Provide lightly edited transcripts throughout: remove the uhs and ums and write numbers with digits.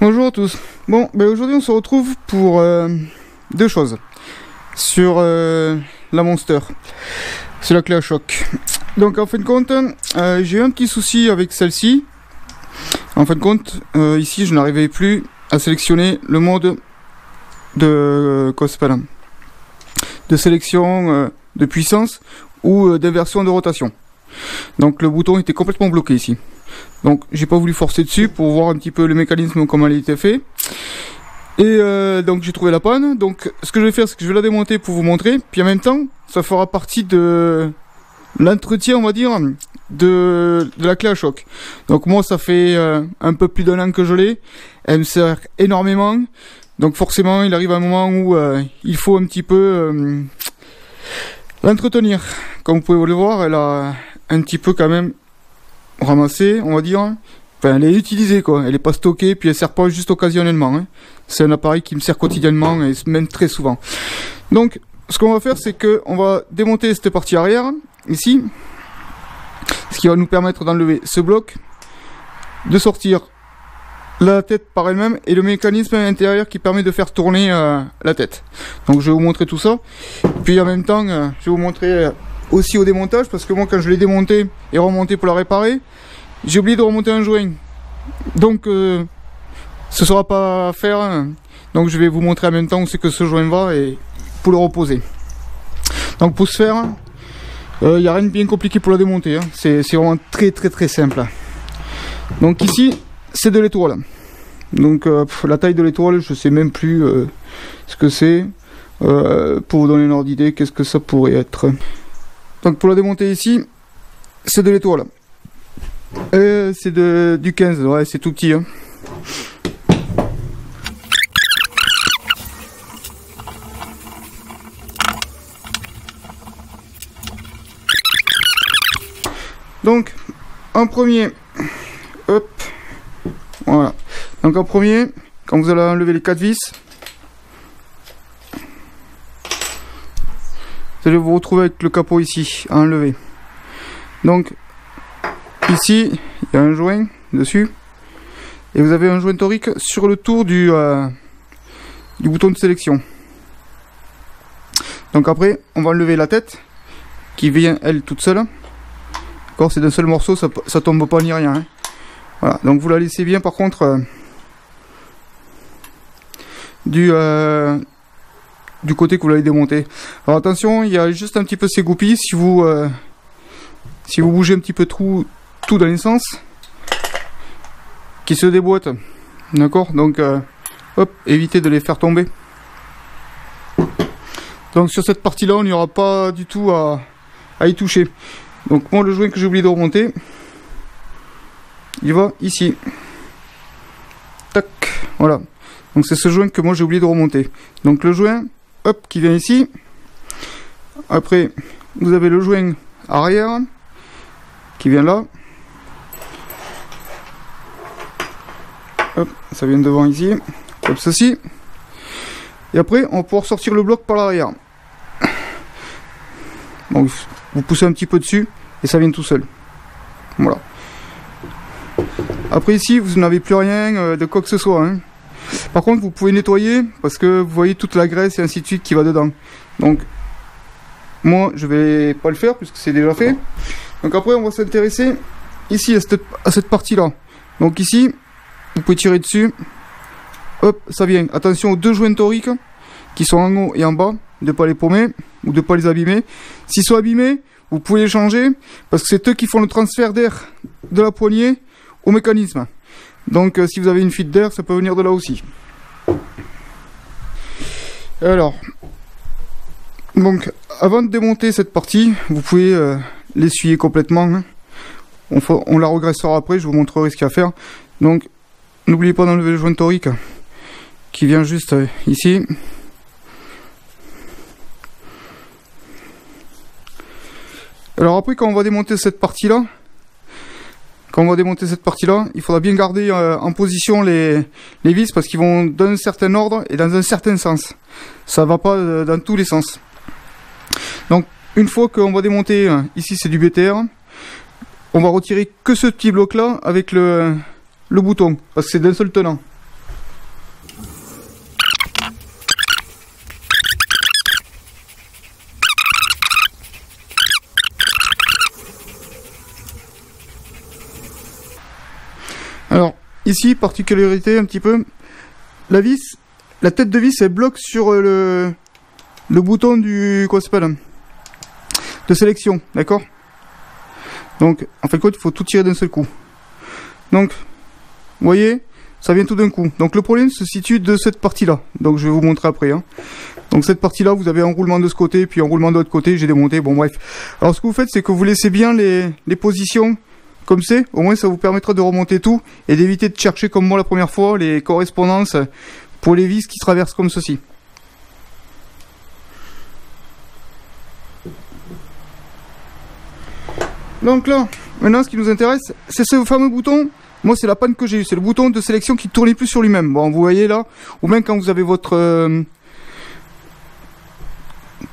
Bonjour à tous. Bon, aujourd'hui on se retrouve pour deux choses sur la Monster, c'est la clé à choc. Donc en fin de compte, j'ai eu un petit souci avec celle-ci. En fin de compte, ici je n'arrivais plus à sélectionner le mode de de sélection de puissance ou d'inversion de rotation. Donc le bouton était complètement bloqué ici. Donc j'ai pas voulu forcer dessus pour voir un petit peu le mécanisme, comment il était fait. Et donc j'ai trouvé la panne. Donc ce que je vais faire, c'est que je vais la démonter pour vous montrer. Puis en même temps, ça fera partie de l'entretien, on va dire, de la clé à choc. Donc moi, ça fait un peu plus d'1 an que je l'ai. Elle me sert énormément. Donc forcément, il arrive un moment où il faut un petit peu l'entretenir. Comme vous pouvez le voir, elle a un petit peu quand même ramassé, on va dire. Enfin, elle est utilisée, quoi. Elle est pas stockée, puis elle sert pas juste occasionnellement. Hein. C'est un appareil qui me sert quotidiennement et même très souvent. Donc, ce qu'on va faire, c'est que on va démonter cette partie arrière, ici, ce qui va nous permettre d'enlever ce bloc, de sortir la tête par elle-même et le mécanisme intérieur qui permet de faire tourner la tête. Donc, je vais vous montrer tout ça. Puis en même temps, je vais vous montrer aussi au démontage, parce que moi, quand je l'ai démonté et remonté pour la réparer, j'ai oublié de remonter un joint. Donc, ce sera pas à faire. Hein. Donc, je vais vous montrer en même temps où c'est que ce joint va et pour le reposer. Donc, pour ce faire, il n'y a rien de bien compliqué pour la démonter. Hein. C'est vraiment très simple. Donc, ici, c'est de l'étoile. Donc, la taille de l'étoile, je sais même plus ce que c'est. Pour vous donner une ordre d'idée, qu'est-ce que ça pourrait être. Donc, pour la démonter ici, c'est de l'étoile. C'est du 15, ouais, c'est tout petit. Hein. Donc, en premier, hop, voilà. Donc, en premier, quand vous allez enlever les 4 vis, vous allez vous retrouver avec le capot ici à enlever. Donc, ici, il y a un joint dessus. Et vous avez un joint torique sur le tour du bouton de sélection. Donc après, on va enlever la tête, qui vient, elle, toute seule. D'accord, c'est d'un seul morceau, ça tombe pas ni rien. Hein. Voilà, donc vous la laissez bien, par contre, du côté que vous l'avez démonté. Alors attention, il y a juste un petit peu ces goupilles. Si vous bougez un petit peu tout dans les sens, qui se déboîtent, d'accord, donc hop, évitez de les faire tomber. Donc sur cette partie là, on n'y aura pas du tout à y toucher. Donc moi, le joint que j'ai oublié de remonter, il va ici, tac, voilà. Donc c'est ce joint que moi j'ai oublié de remonter. Donc le joint, hop, qui vient ici. Après, vous avez le joint arrière qui vient là. Hop, ça vient devant ici, comme ceci. Et après, on va pouvoir sortir le bloc par l'arrière. Donc, vous poussez un petit peu dessus et ça vient tout seul. Voilà. Après ici, vous n'avez plus rien de quoi que ce soit. Hein. Par contre, vous pouvez nettoyer parce que vous voyez toute la graisse et ainsi de suite qui va dedans. Donc, moi, je vais pas le faire puisque c'est déjà fait. Donc après, on va s'intéresser ici à cette partie-là. Donc ici, vous pouvez tirer dessus. Hop, ça vient. Attention aux deux joints toriques qui sont en haut et en bas, de ne pas les paumer ou de ne pas les abîmer. S'ils sont abîmés, vous pouvez les changer parce que c'est eux qui font le transfert d'air de la poignée au mécanisme. Donc si vous avez une fuite d'air, ça peut venir de là aussi. Alors, donc avant de démonter cette partie, vous pouvez l'essuyer complètement. Hein. On la regraissera après, je vous montrerai ce qu'il y a à faire. Donc, n'oubliez pas d'enlever le joint torique qui vient juste ici. Alors après, quand on va démonter cette partie-là, il faudra bien garder en position les vis parce qu'ils vont d'un certain ordre et dans un certain sens. Ça va pas dans tous les sens. Donc, une fois qu'on va démonter, ici c'est du BTR, on va retirer que ce petit bloc là avec le bouton, parce que c'est d'un seul tenant. Alors, ici, particularité un petit peu, la vis, la tête de vis, elle bloque sur le bouton du, quoi ça s'appelle, de sélection, d'accord? Donc, en fait, il faut tout tirer d'un seul coup. Donc, vous voyez, ça vient tout d'un coup. Donc, le problème se situe de cette partie-là. Donc, je vais vous montrer après, hein. Donc, cette partie-là, vous avez un roulement de ce côté, puis un roulement de l'autre côté, j'ai démonté, bon, bref. Alors, ce que vous faites, c'est que vous laissez bien les positions comme c'est, au moins ça vous permettra de remonter tout et d'éviter de chercher comme moi la première fois les correspondances pour les vis qui traversent comme ceci. Donc là, maintenant ce qui nous intéresse, c'est ce fameux bouton. Moi c'est la panne que j'ai eue, c'est le bouton de sélection qui ne tournait plus sur lui-même. Bon, vous voyez là, ou même quand vous avez votre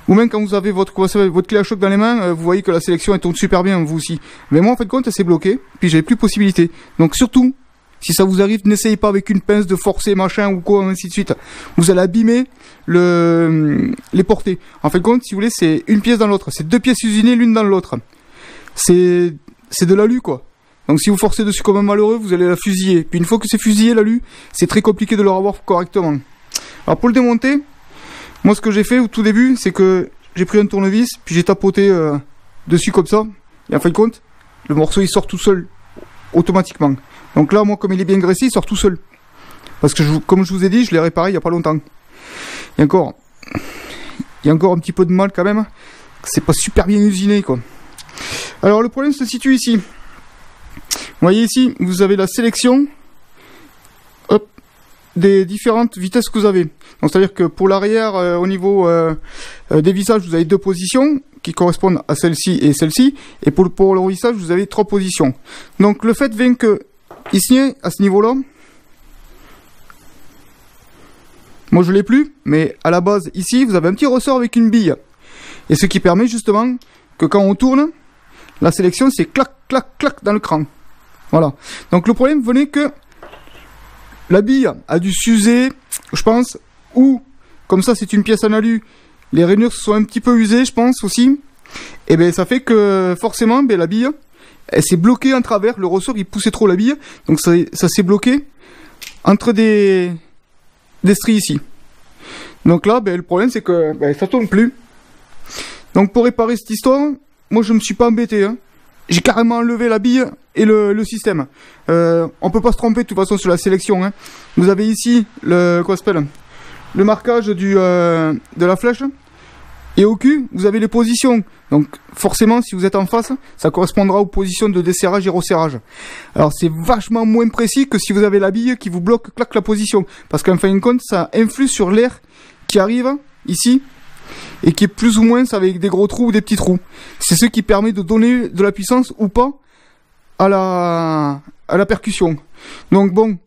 votre clé à choc dans les mains, vous voyez que la sélection elle tourne super bien, vous aussi. Mais moi en fait compte elle s'est bloquée, puis j'avais plus possibilité. Donc surtout, si ça vous arrive, n'essayez pas avec une pince de forcer machin ou quoi, ainsi de suite. Vous allez abîmer les portées. En fait compte, si vous voulez, c'est une pièce dans l'autre, c'est deux pièces usinées l'une dans l'autre. C'est de l'alu quoi. Donc si vous forcez dessus comme un malheureux, vous allez la fusiller. Puis une fois que c'est fusillé l'alu, c'est très compliqué de le revoir correctement. Alors pour le démonter, moi ce que j'ai fait au tout début, c'est que j'ai pris un tournevis, puis j'ai tapoté dessus comme ça, et en fin de compte, le morceau il sort tout seul, automatiquement. Donc là, moi comme il est bien graissé, il sort tout seul. Parce que comme je vous ai dit, je l'ai réparé il n'y a pas longtemps. Il y a encore un petit peu de mal quand même, c'est pas super bien usiné quoi. Alors le problème se situe ici. Vous voyez ici, vous avez la sélection, hop, des différentes vitesses que vous avez. Donc c'est-à-dire que pour l'arrière, au niveau des vissages, vous avez deux positions qui correspondent à celle-ci et celle-ci. Et pour le vissage, vous avez trois positions. Donc le fait vient que, ici, à ce niveau-là, moi je l'ai plus, mais à la base, ici, vous avez un petit ressort avec une bille. Et ce qui permet justement que quand on tourne, la sélection c'est clac, clac, clac dans le cran. Voilà. Donc le problème venait que la bille a dû s'user, je pense, ou comme ça c'est une pièce en alu, les rainures se sont un petit peu usées, je pense aussi. Et ben ça fait que forcément, ben, la bille, elle s'est bloquée en travers, le ressort il poussait trop la bille, donc ça s'est bloqué entre des stries ici. Donc là, ben, le problème c'est que ben, ça tourne plus. Donc pour réparer cette histoire, moi je me suis pas embêté, hein. J'ai carrément enlevé la bille et le système. On peut pas se tromper de toute façon sur la sélection, hein. Vous avez ici le marquage de la flèche. Et au cul, vous avez les positions. Donc forcément, si vous êtes en face, ça correspondra aux positions de desserrage et resserrage. Alors c'est vachement moins précis que si vous avez la bille qui vous bloque, claque la position. Parce qu'en fin de compte, ça influe sur l'air qui arrive ici. Et qui est plus ou moins avec des gros trous ou des petits trous. C'est ce qui permet de donner de la puissance ou pas à la percussion. Donc bon,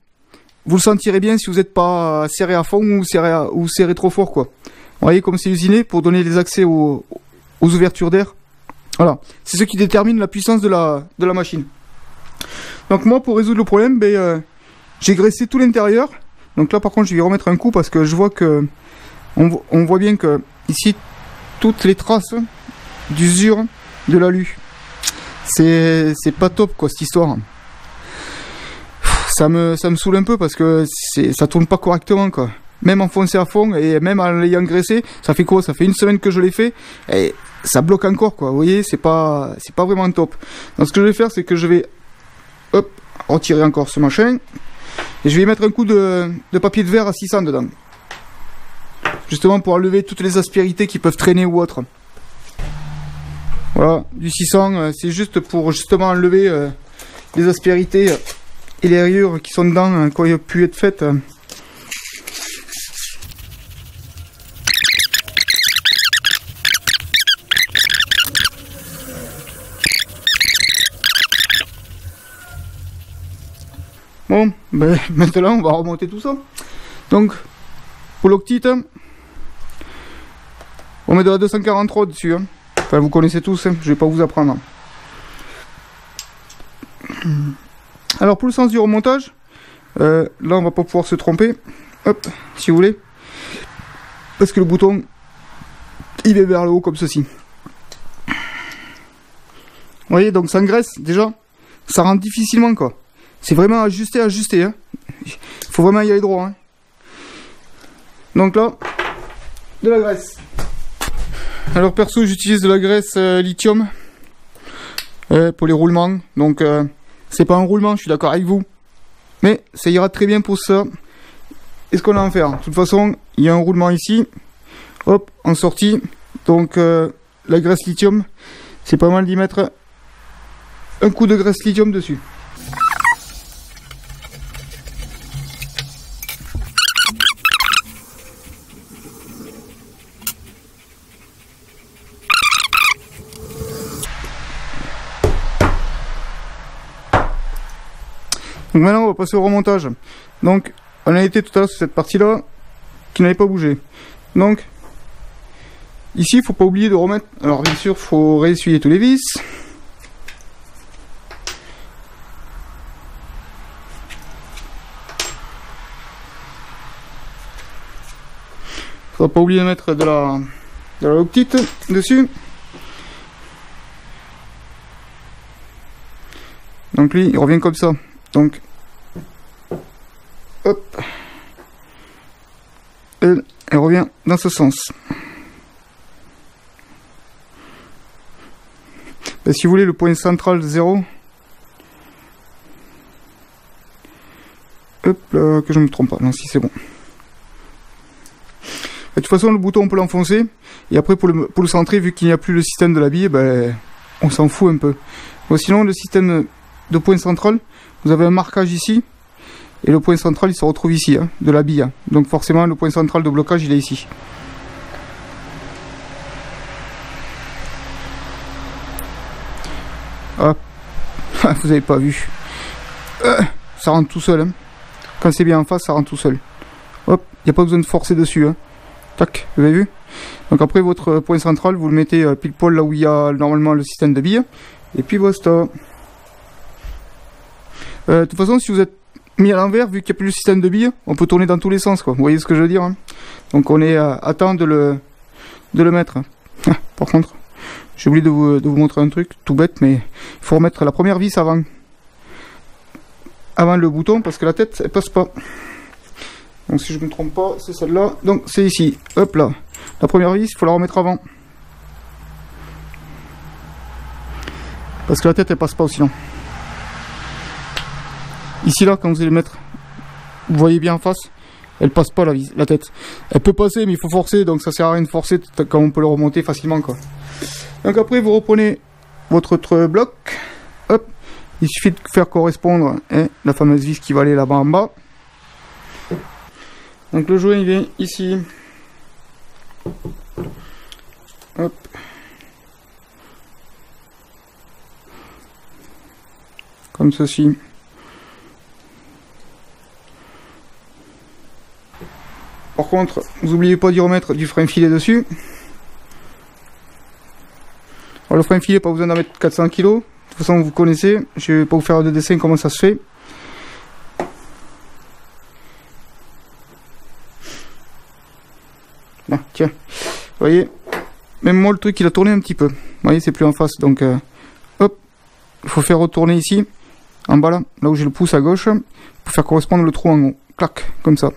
vous le sentirez bien si vous n'êtes pas serré à fond ou serré trop fort quoi. Vous voyez comme c'est usiné pour donner les accès aux ouvertures d'air. Voilà, c'est ce qui détermine la puissance de la machine. Donc moi pour résoudre le problème, j'ai graissé tout l'intérieur. Donc là par contre je vais y remettre un coup parce que je vois que on voit bien que ici toutes les traces d'usure de l'alu. C'est pas top quoi cette histoire. Ça me saoule un peu parce que ça tourne pas correctement quoi. Même enfoncé à fond et même en l'ayant graissé, ça fait quoi? Ça fait une semaine que je l'ai fait et ça bloque encore quoi. Vous voyez, c'est pas vraiment top. Donc ce que je vais faire c'est que je vais hop, retirer encore ce machin et je vais y mettre un coup de papier de verre à 600 dedans. Justement pour enlever toutes les aspérités qui peuvent traîner ou autre. Voilà, du 600, c'est juste pour justement enlever les aspérités et les rayures qui sont dedans quand il a pu être faites. Bon, ben, maintenant on va remonter tout ça. Donc, pour l'octite, on met de la 243 dessus. Hein. Enfin, vous connaissez tous, hein. Je vais pas vous apprendre. Alors, pour le sens du remontage, là on va pas pouvoir se tromper. Hop, si vous voulez. Parce que le bouton, il est vers le haut comme ceci. Vous voyez, donc ça engraisse déjà. Ça rentre difficilement quoi. C'est vraiment ajusté, hein. Il faut vraiment y aller droit, hein. Donc là, de la graisse. Alors perso, j'utilise de la graisse lithium pour les roulements. Donc c'est pas un roulement, je suis d'accord avec vous. Mais ça ira très bien pour ça. Et ce qu'on a à en faire. De toute façon, il y a un roulement ici. Hop, en sortie. Donc la graisse lithium, c'est pas mal d'y mettre un coup de graisse lithium dessus. Donc maintenant on va passer au remontage. Donc on a été tout à l'heure sur cette partie là qui n'avait pas bougé. Donc ici il faut pas oublier de remettre. Alors bien sûr il faut réessuyer tous les vis. Faut pas oublier de mettre de la loctite dessus. Donc lui il revient comme ça. Donc, hop, elle revient dans ce sens. Ben, si vous voulez le point central 0, hop là, que je ne me trompe pas, non si c'est bon. De toute façon le bouton on peut l'enfoncer, et après pour le centrer, vu qu'il n'y a plus le système de la bille, ben, on s'en fout un peu. Bon, sinon le système de point central, vous avez un marquage ici, et le point central il se retrouve ici, hein, de la bille. Donc forcément le point central de blocage il est ici. Hop, vous n'avez pas vu. Ça rentre tout seul. Hein. Quand c'est bien en face, ça rentre tout seul. Hop, il n'y a pas besoin de forcer dessus. Hein. Tac, vous avez vu? Donc après votre point central, vous le mettez pile poil là où il y a normalement le système de bille. Et puis basta. De toute façon, si vous êtes mis à l'envers, vu qu'il n'y a plus le système de billes, on peut tourner dans tous les sens, quoi. Vous voyez ce que je veux dire, hein. Donc on est à temps de le mettre. Ah, par contre, j'ai oublié de vous montrer un truc tout bête, mais il faut remettre la première vis avant le bouton, parce que la tête, elle passe pas. Donc si je ne me trompe pas, c'est celle-là. Donc c'est ici. Hop là. La première vis, il faut la remettre avant. Parce que la tête, elle passe pas sinon. Ici là, quand vous allez le mettre, vous voyez bien en face, elle passe pas la tête. Elle peut passer, mais il faut forcer, donc ça sert à rien de forcer quand on peut le remonter facilement, quoi. Donc après, vous reprenez votre bloc, hop, il suffit de faire correspondre la fameuse vis qui va aller là-bas en bas. Donc le joint il vient ici, hop. Comme ceci. Par contre, vous n'oubliez pas d'y remettre du frein filet dessus. Alors le frein filet, pas besoin d'en mettre 400 kg. De toute façon, vous connaissez. Je vais pas vous faire de dessin comment ça se fait. Là, tiens. Vous voyez, même moi le truc il a tourné un petit peu. Vous voyez, c'est plus en face. Donc, hop, il faut faire retourner ici, en bas là où j'ai le pouce à gauche, pour faire correspondre le trou en haut. Clac, comme ça.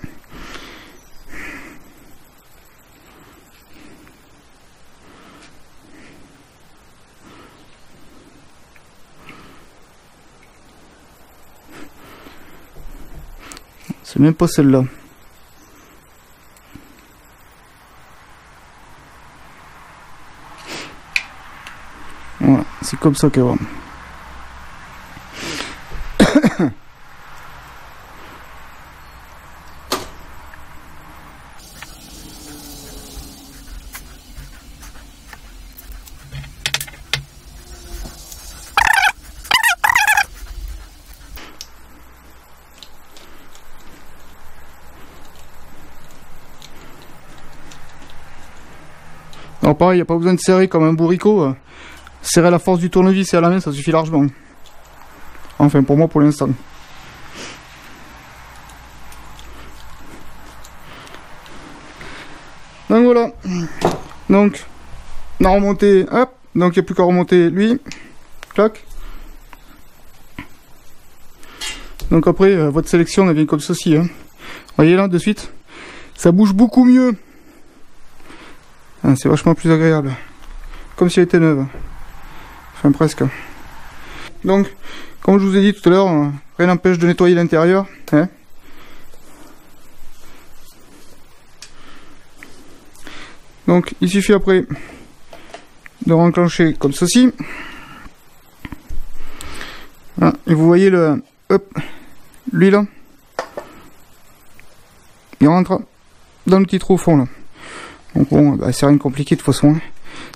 C'est même pas celle-là. Voilà, c'est comme ça qu'elle va. Alors pareil, il n'y a pas besoin de serrer comme un bourricot. Serrer à la force du tournevis et à la main, ça suffit largement. Enfin, pour moi, pour l'instant. Donc voilà. Donc, on a remonté, hop. Donc, il n'y a plus qu'à remonter lui. Clac. Donc après, votre sélection elle vient comme ceci. Hein. Voyez là, de suite, ça bouge beaucoup mieux. Ah, c'est vachement plus agréable. Comme si elle était neuve. Enfin presque. Donc, comme je vous ai dit tout à l'heure, rien n'empêche de nettoyer l'intérieur. Hein. Donc, il suffit après de renclencher comme ceci. Voilà. Et vous voyez le... Hop, lui là. Il rentre dans le petit trou au fond là. Donc bon, bah, c'est rien de compliqué de toute façon. Hein.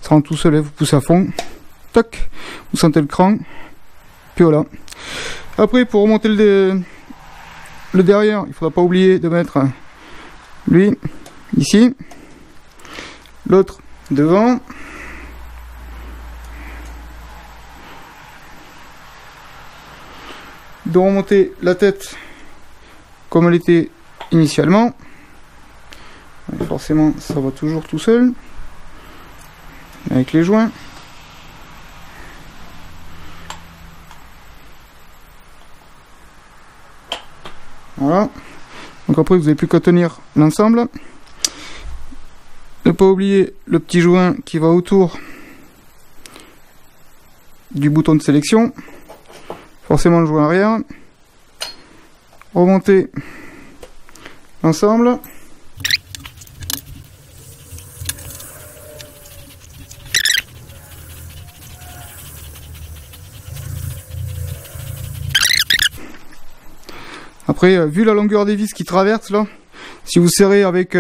Ça rentre tout seul, vous poussez à fond. Toc, vous sentez le cran. Puis voilà. Après, pour remonter le derrière, il ne faudra pas oublier de mettre lui ici. L'autre devant. De remonter la tête comme elle était initialement. Et forcément, ça va toujours tout seul. Avec les joints. Voilà. Donc après, vous n'avez plus qu'à tenir l'ensemble. Ne pas oublier le petit joint qui va autour du bouton de sélection. Forcément le joint arrière. Remonter l'ensemble. Après, vu la longueur des vis qui traversent là, si vous serrez avec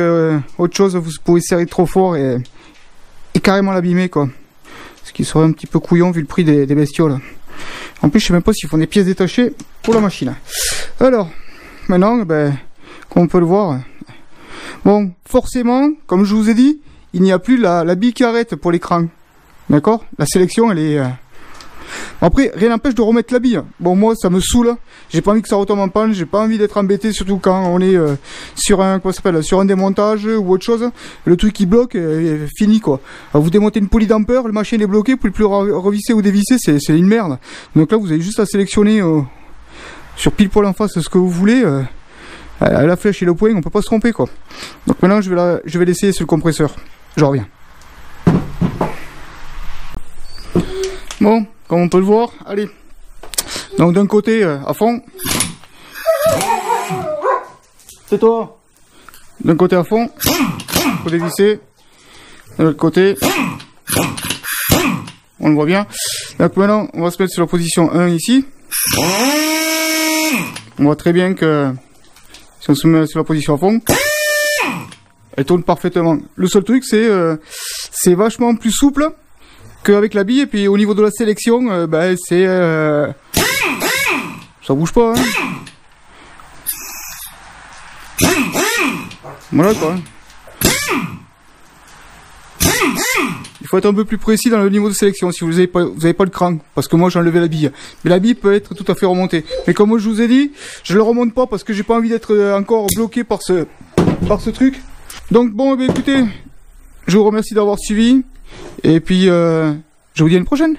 autre chose, vous pouvez serrer trop fort et carrément l'abîmer quoi. Ce qui serait un petit peu couillon vu le prix des bestioles. En plus, je sais même pas s'ils font des pièces détachées pour la machine. Alors, maintenant, ben, comme on peut le voir, bon, forcément, comme je vous ai dit, il n'y a plus la bille qui arrête pour l'écran. D'accord? La sélection, elle est... Après, rien n'empêche de remettre la bille. Bon, moi, ça me saoule. J'ai pas envie que ça retombe en panne. J'ai pas envie d'être embêté, surtout quand on est sur un, comment ça s'appelle, sur un démontage ou autre chose. Le truc qui bloque est fini, quoi. Alors, vous démontez une polydampeur, le machine est bloqué, vous pouvez plus revisser ou dévisser, c'est une merde. Donc là, vous avez juste à sélectionner sur pile poil en face ce que vous voulez. À la flèche et le point, on peut pas se tromper, quoi. Donc maintenant, je vais l'essayer sur le compresseur. Je reviens. Bon. Comme on peut le voir, allez. Donc d'un côté à fond. C'est toi. D'un côté à fond. Faut dévisser. De l'autre côté. On le voit bien. Donc maintenant, on va se mettre sur la position 1 ici. On voit très bien que si on se met sur la position à fond, elle tourne parfaitement. Le seul truc, c'est vachement plus souple avec la bille, et puis au niveau de la sélection, ben c'est ça bouge pas. Hein. Voilà quoi. Il faut être un peu plus précis dans le niveau de sélection si vous n'avez pas le cran, parce que moi j'ai enlevé la bille. Mais la bille peut être tout à fait remontée. Mais comme moi je vous ai dit, je le remonte pas parce que j'ai pas envie d'être encore bloqué par ce truc. Donc bon, ben écoutez, je vous remercie d'avoir suivi. Et puis, je vous dis à une prochaine.